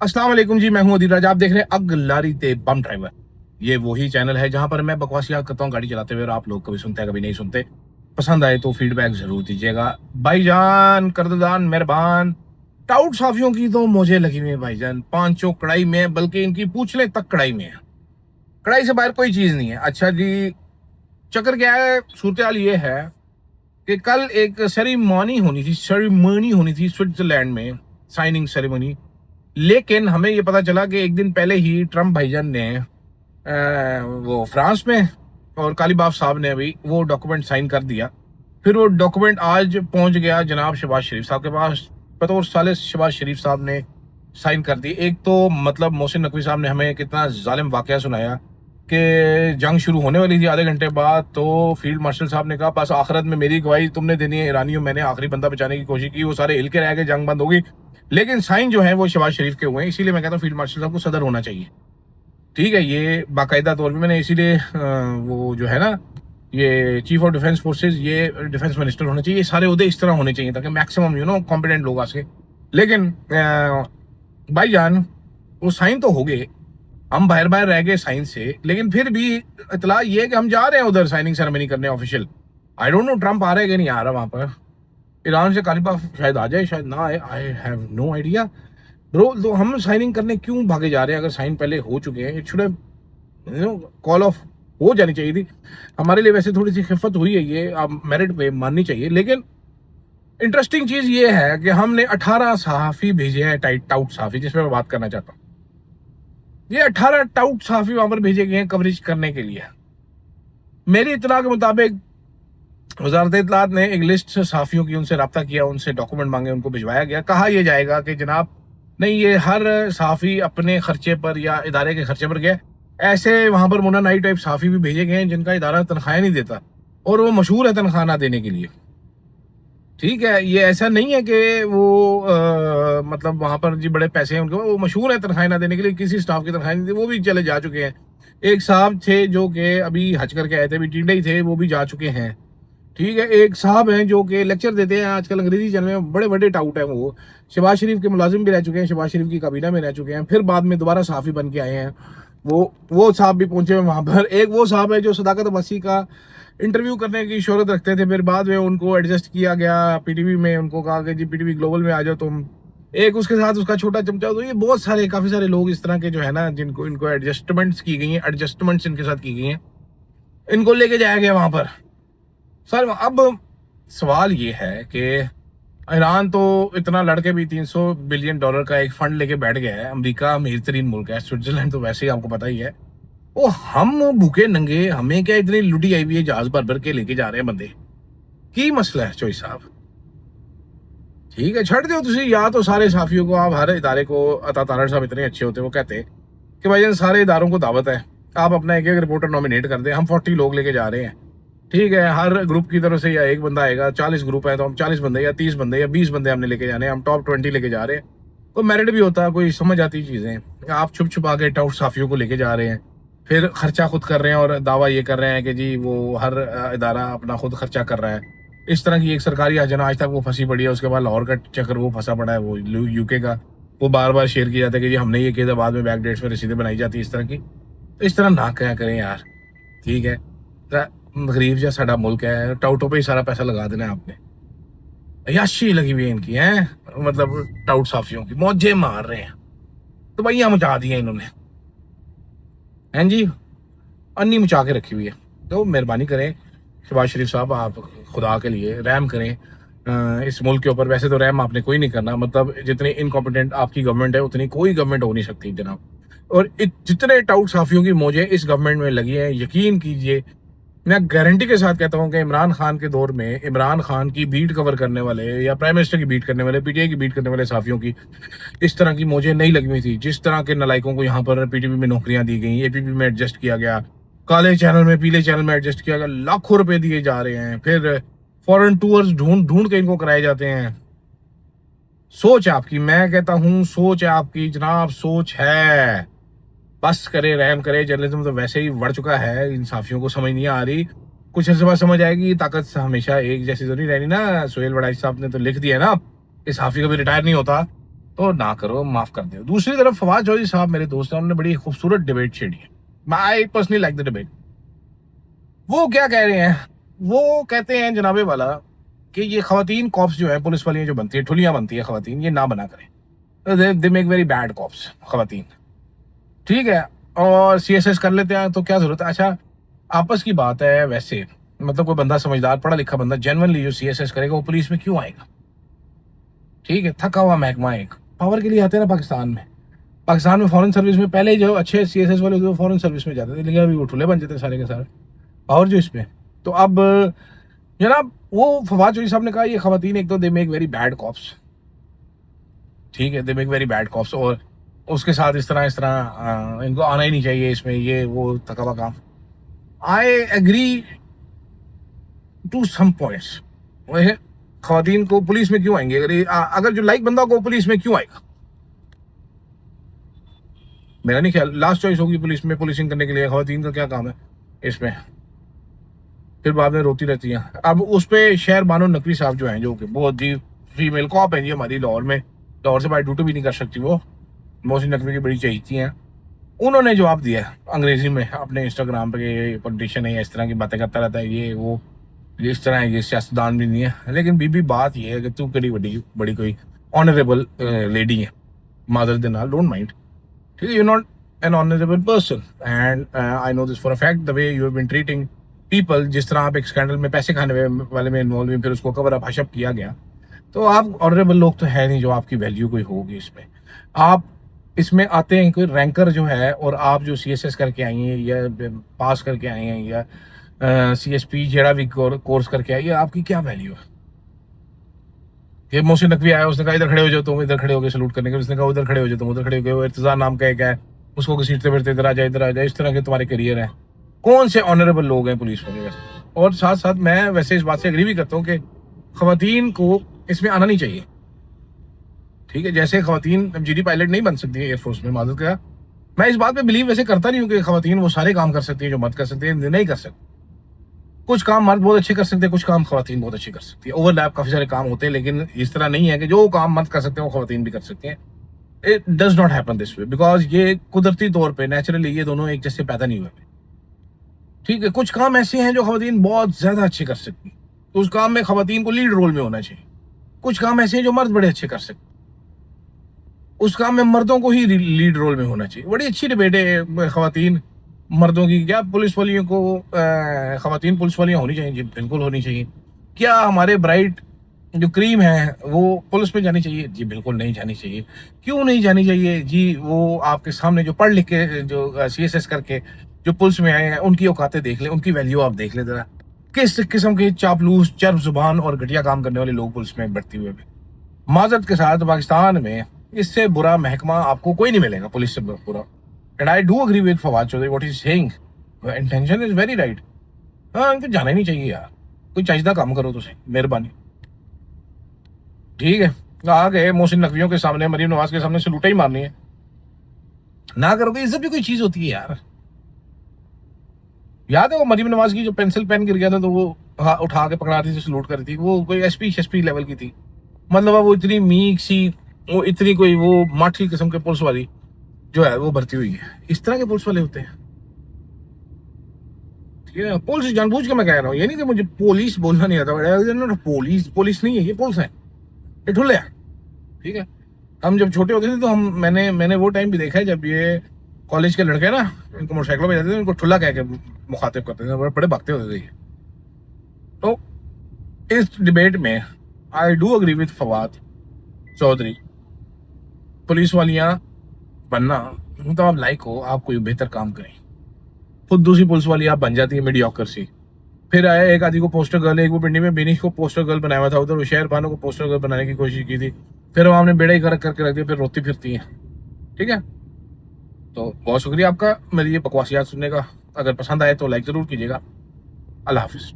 अस्सलाम वालेकुम जी, मैं हूं अदील राजा। आप देख रहे हैं अगलारी ते बम ड्राइवर। ये वही चैनल है जहां पर मैं बकवासियात करता हूं गाड़ी चलाते हुए और आप लोग कभी सुनते हैं कभी नहीं सुनते। पसंद आए तो फीडबैक जरूर दीजिएगा। भाईजान, करददान, मेहरबान। टाउट साफियों की तो मुझे लगी हुई है भाईजान, पांचों कड़ाई में है, बल्कि इनकी पूछले तक कड़ाई में है। कड़ाई से बाहर कोई चीज नहीं है। अच्छा जी, चक्कर क्या है, सूरत हाल ये है कि कल एक सेरेमनी होनी थी स्विट्जरलैंड में, साइनिंग सेरेमनी। लेकिन हमें ये पता चला कि एक दिन पहले ही ट्रम्प भाईजान ने वो फ्रांस में और कालीबाफ साहब ने अभी वो डॉक्यूमेंट साइन कर दिया। फिर वो डॉक्यूमेंट आज पहुंच गया जनाब शहबाज शरीफ साहब के पास। बतौर साले शहबाज शरीफ साहब ने साइन कर दी। एक तो मतलब मोहसिन नकवी साहब ने हमें कितना जालिम वाकया सुनाया कि जंग शुरू होने वाली थी आधे घंटे बाद, तो फील्ड मार्शल साहब ने कहा बस आखिरत में मेरी गवाही तुमने देनी है ईरानियों, मैंने आखिरी बंदा बचाने की कोशिश की, वो सारे हिल के रह गए, जंग बंद होगी। लेकिन साइन जो है वो शहबाज शरीफ के हुए हैं। इसीलिए मैं कहता हूँ फील्ड मार्शल साहब को सदर होना चाहिए। ठीक है, ये बाकायदा तौर पे मैंने इसीलिए वो जो है ना, ये चीफ ऑफ डिफेंस फोर्सेज, ये डिफेंस मिनिस्टर होना चाहिए। ये सारे उहदे इस तरह होने चाहिए ताकि मैक्सिमम कॉम्पिटेंट लोग आ सके। लेकिन भाईजान, वो साइन तो हो गए, हम बाहर बाहर रह गए साइन से, लेकिन फिर भी इतला ये है कि हम जा रहे हैं उधर साइनिंग सेरेमनी करने official. I don't know Trump आ रहा है कि नहीं आ रहा वहां पर। ईरान से कालीबाफ शायद आ जाए, शायद ना आए, I have no idea bro. तो हम साइनिंग करने क्यों भागे जा रहे हैं अगर साइन पहले हो चुके हैं? इट शुड कॉल ऑफ हो जानी चाहिए थी हमारे लिए। वैसे थोड़ी सी खिफत हुई है, ये आप मेरिट पे माननी चाहिए। लेकिन इंटरेस्टिंग चीज ये है कि हमने 18 सहाफी भेजे हैं, टाउट सहाफी, जिसपे मैं बात करना चाहता हूँ। ये 18 टाउट सहाफी वहां पर भेजे गए हैं कवरेज करने के लिए। मेरी इत्तला के मुताबिक वजारत इत्तलात ने एक लिस्ट सहाफियों की उनसे रब्ता किया, उनसे डॉक्यूमेंट मांगे, उनको भिजवाया गया। कहा यह जाएगा कि जनाब नहीं, ये हर सहाफी अपने खर्चे पर या इदारे के खर्चे पर गया। ऐसे वहां पर मुन्ना नाई टाइप सहाफी भी भेजे गए हैं जिनका इदारा तनख्वाहें नहीं देता और वो मशहूर है तनख्वाह ना देने के लिए। ठीक है, ये ऐसा नहीं है कि वो मतलब वहां पर जी बड़े पैसे हैं उनके, वो मशहूर है तनख्वाह ना देने के लिए। किसी स्टाफ की तनख्वाह नहीं दी, वो भी चले जा चुके हैं। एक साहब थे जो कि अभी हज करके आए थे, अभी टिंडे ही थे, वो भी जा चुके हैं। ठीक है, एक साहब हैं जो कि लेक्चर देते हैं आजकल अंग्रेजी चैनल में, बड़े बड़े टाउट हैं वो। शहबाज शरीफ के मुलाजिम भी रह चुके हैं, शहबाज शरीफ की काबीना में रह चुके हैं, फिर बाद में दोबारा सहाफी बन के आए हैं। वो साहब भी पहुंचे हैं वहां पर। एक वो साहब है जो सदाकत अब्बासी का इंटरव्यू करने की शोहरत रखते थे, फिर बाद में उनको एडजस्ट किया गया पीटीवी में, उनको कहा कि जी पीटीवी ग्लोबल में आ जाओ तुम। एक उसके साथ उसका छोटा चमचा। तो ये बहुत सारे काफी सारे लोग इस तरह के जो है ना, जिनको इनको एडजस्टमेंट्स की गई हैं, एडजस्टमेंट्स इनके साथ की गई हैं, इनको लेके जाया गया वहां पर। सर अब सवाल ये है कि ईरान तो इतना लड़के भी $300 बिलियन का एक फंड लेके बैठ गया है। अमेरिका अमीर तरीन मुल्क है, स्विट्जरलैंड तो वैसे ही आपको पता ही है। वो हम भूखे नंगे, हमें क्या इतनी लुटी आई हुई है, जहाज भर भर के लेके जा रहे हैं बंदे। की मसला है चोई साहब? ठीक है, छड़ दो तुसी, या तो सारे साफियों को, आप हर इदारे को, अता तारड़ साहब इतने अच्छे होते, वो कहते कि भाई सारे इदारों को दावत है, आप अपना एक एक रिपोर्टर नॉमिनेट कर दें, हम 40 लोग लेके जा रहे हैं। ठीक है, हर ग्रुप की तरफ से या एक बंदा आएगा, 40 ग्रुप है तो हम 40 बंदे या 30 बंदे या 20 बंदे हमने लेके जाने, हम टॉप 20 लेके जा रहे हैं। तो मेरिट भी होता है, कोई समझ आती चीजें। आप छुप छुपा के टाउट साफियों को लेके जा रहे हैं, फिर खर्चा खुद कर रहे हैं और दावा ये कर रहे हैं कि जी वो हर इदारा अपना खुद खर्चा कर रहा है। इस तरह की एक सरकारी योजना आज तक वो फंसी पड़ी है। उसके बाद लाहौर का चक्कर वो फंसा पड़ा है, वो यूके का, वो बार बार शेयर किया जाता है कि जी हमने ये किया, बाद में बैक डेट्स में रसीदें बनाई जाती है इस तरह की। तो इस तरह ना क्या करें यार। ठीक है, गरीब जैसा साडा मुल्क है, टाउटों पे ही सारा पैसा लगा देना है आपने। अयाशी लगी हुई है इनकी, है मतलब टाउट साफियों की, मौजे मार रहे हैं। तो भैया मचा दिए इन्होंने, हैं जी, अन्नी मचा के रखी हुई है। तो मेहरबानी करें शहबाज शरीफ साहब, आप खुदा के लिए रहम करें इस मुल्क के ऊपर। वैसे तो रहम आपने कोई नहीं करना, मतलब जितनी इनकॉम्पिटेंट आपकी गवर्नमेंट है उतनी कोई गवर्नमेंट हो नहीं सकती जनाब। और जितने टाउट साफियों की मौजें इस गवर्नमेंट में लगी हैं, यकीन कीजिए, मैं गारंटी के साथ कहता हूं कि इमरान खान के दौर में इमरान खान की बीट कवर करने वाले या प्राइम मिनिस्टर की बीट करने वाले, पीटीआई की बीट करने वाले साफियों की इस तरह की मौजें नहीं लगी हुई थी। जिस तरह के नलायकों को यहाँ पर पीटीवी में नौकरियां दी गई, एपीपी में एडजस्ट किया गया, काले चैनल में, पीले चैनल में एडजस्ट किया गया, लाखों रुपए दिए जा रहे हैं, फिर फॉरेन टूर्स ढूंढ ढूंढ के इनको कराए जाते हैं। सोच आपकी, मैं कहता हूं सोच आपकी जनाब, सोच है। बस करे, रहम करे। जर्नलिज्म तो वैसे ही बढ़ चुका है, इन साफियों को समझ नहीं आ रही। कुछ अर्से बाद समझ आएगी। ताकत हमेशा एक जैसी तो नहीं रहनी ना। सोहेल वड़ाई साहब ने तो लिख दिया ना कि साफी कभी रिटायर नहीं होता। तो ना करो, माफ कर दो। दूसरी तरफ फवाद चौधरी साहब मेरे दोस्त हैं, उन्होंने बड़ी खूबसूरत डिबेट छेड़ी है। I personally like the debate. वो क्या कह रहे हैं, वो कहते हैं जनाबे वाला कि ये खवातीन कॉप्स जो है, पुलिस वाली जो बनती है, ठुलियां बनती है खवातीन, ये ना बना करें। They make very bad cops खवातीन। ठीक है, और सीएसएस कर लेते हैं तो क्या जरूरत है। अच्छा, आपस की बात है वैसे, मतलब कोई बंदा समझदार पढ़ा लिखा बंदा जेन्युइनली जो सीएसएस करेगा वो पुलिस में क्यों आएगा। ठीक है, थका हुआ महकमा एक पावर के लिए आते हैं ना पाकिस्तान में फॉरेन सर्विस में पहले जो अच्छे सीएसएस वाले वो फॉरेन सर्विस में जाते थे, लेकिन अभी वो ठुले बन जाते हैं सारे के सारे पावर जो इसमें। तो अब जनाब वो फवाद चौधरी साहब ने कहा ये खवातीन एक तो they make very bad cops. ठीक है, they make very bad cops, और उसके साथ इस तरह इनको आना ही नहीं चाहिए इसमें, ये वो थका हुआ काम। I agree to some points. वह खवातीन को पुलिस में क्यों आएंगे, अगर जो लाइक बंदा को पुलिस में क्यों आएगा। मेरा नहीं ख्याल लास्ट चॉइस होगी पुलिस में, पुलिसिंग करने के लिए खवातीन का क्या काम है इसमें। फिर बाद में रोती रहती हैं। अब उस पर शहर बानो नकवी साहब जो हैं, जो कि बहुत ही फीमेल कॉप हैं जी हमारी लाहौर में, लाहौर से बाहर ड्यूटी भी नहीं कर सकती वो, मोहसिन नकवी की बड़ी चाहती हैं। उन्होंने जवाब दिया अंग्रेजी में अपने इंस्टाग्राम पे कि ये पॉलिटिशियन है, इस तरह की बातें करता रहता है, ये वो, ये इस तरह है, ये सियासतदान भी नहीं है। लेकिन बीबी बात ये है कि तू कड़ी बड़ी कोई ऑनरेबल लेडी है, मादर दे नाल डोंट माइंड। ठीक है, you not an honourable person and I know this for a fact, the way you have been treating people. जिस तरह आप एक स्कैंडल में पैसे खाने वाले में इन्वॉल्व हुए, फिर उसको कवर अप हशप किया गया, तो आप ऑनरेबल लोग तो है नहीं जो आपकी वैल्यू कोई होगी इसमें। आप इसमें आते हैं कोई रैंकर जो है, और आप जो सीएसएस करके आई हैं या पास करके आई हैं या सीएसपी जेड़ा भी कोर्स करके आई है, आपकी क्या वैल्यू है। ये मोहसिन नकवी आया, उसने कहा इधर खड़े हो जाओ तुम, इधर खड़े हो गए सलूट करने के, उसने कहा उधर खड़े हो जाओ तुम, उधर खड़े हो गए, वो इर्तजा नाम का एक है, उसको घसीटते फिरते इधर आ जाए इधर आ जाए, इस तरह के तुम्हारे करियर है। कौन से ऑनरेबल लोग हैं पुलिस वाले वैसे। और साथ साथ मैं वैसे इस बात से एग्री भी करता हूँ कि खवातीन को इसमें आना नहीं चाहिए। ठीक है, जैसे खवातीन जीडी पायलट नहीं बन सकती है एयरफोर्स में, माजूद का मैं इस बात पे बिलीव वैसे करता नहीं हूँ कि खवातीन वो सारे काम कर सकती है जो मर्द कर सकते हैं, नहीं कर सकते। कुछ काम मर्द बहुत अच्छे कर सकते हैं, कुछ काम खवातीन बहुत अच्छी कर सकती है, ओवरलैप काफी सारे काम होते हैं, लेकिन इस तरह नहीं है कि जो काम मर्द कर सकते हैं वो खवातीन भी कर सकते हैं। It does not happen this way, because ये कुदरती तौर पे नेचुरली ये दोनों एक जैसे पैदा नहीं हुए। ठीक है, कुछ काम ऐसे हैं जो खवातीन बहुत ज्यादा अच्छे कर सकती है, तो उस काम में खवातीन को लीड रोल में होना चाहिए। कुछ काम ऐसे हैं जो मर्द बड़े अच्छे कर सकते, उस काम में मर्दों को ही लीड रोल में होना चाहिए। बड़ी अच्छी डिबेट है खवातीन मर्दों की। क्या पुलिस वालियों को खवातीन पुलिस वालियाँ होनी चाहिए? जी बिल्कुल होनी चाहिए। क्या हमारे ब्राइट जो क्रीम है वो पुलिस में जानी चाहिए? जी बिल्कुल नहीं जानी चाहिए। क्यों नहीं जानी चाहिए जी? वो आपके सामने जो पढ़ लिख के जो सीएसएस करके जो पुलिस में आए हैं, उनकी औकातें देख लें, उनकी वैल्यू आप देख लें जरा। किस किस्म के चापलूस, चर्ब जुबान और घटिया काम करने वाले लोग पुलिस में बढ़ती हुए। माजरत के साथ पाकिस्तान में इससे बुरा महकमा आपको कोई नहीं मिलेगा पुलिस से बुरा। And I do agree with Fawad Chaudhry what is saying, intention is very right. हाँ, इनको जाना ही नहीं चाहिए यार, कोई चाहिदा काम करो तुझे, मेहरबानी। ठीक है, आ गए मोहसिन नकवियों के सामने, मरीम नवाज के सामने सलूटा ही मारनी है, ना करोगे। इज्जत भी कोई चीज होती है यार। याद है वो मरीम नवाज की जो पेंसिल पेन गिर गया था, तो वो उठा के पकड़ा रही थी, सलूट कर रही थी, वो कोई एसपी लेवल की थी। मतलब वो इतनी मीक सी, वो इतनी कोई वो माठी किस्म के पुलिस वाली जो है वो भर्ती हुई है। इस तरह के पुलिस वाले होते हैं। ठीक है, पुलिस जानबूझ के मैं कह रहा हूँ, ये नहीं कि मुझे पुलिस बोलना नहीं आता। पुलिस नहीं है ये, पुलिस है, ये ठुल्ले है। ठीक है, हम जब छोटे होते थे तो मैंने वो टाइम भी देखा है जब ये कॉलेज के लड़के ना इनको मोटरसाइकिलों में जाते थे, उनको ठुल्ला कह के मुखातिब करते थे, बड़े भागते होते थे। तो इस डिबेट में I do agree with Fawad Chaudhry, police वालियां बनना मतलब आप लाइक हो, आप कोई बेहतर काम करें। खुद दूसरी पुलिस वाली आप बन जाती है मीडियोकर सी। फिर आया एक आदि को पोस्टर गर्ल, एक वो पिंडी में बेनिश को पोस्टर गर्ल बनाया हुआ था, उधर शहर बानो को पोस्टर गर्ल बनाने की कोशिश की थी, फिर वो हमने बेड़ा ही करके रख दिया, फिर रोती फिरती है। ठीक है, तो बहुत शुक्रिया आपका मेरी ये बकवासियात सुनने का। अगर पसंद आए तो लाइक जरूर कीजिएगा। अल्लाह हाफिज।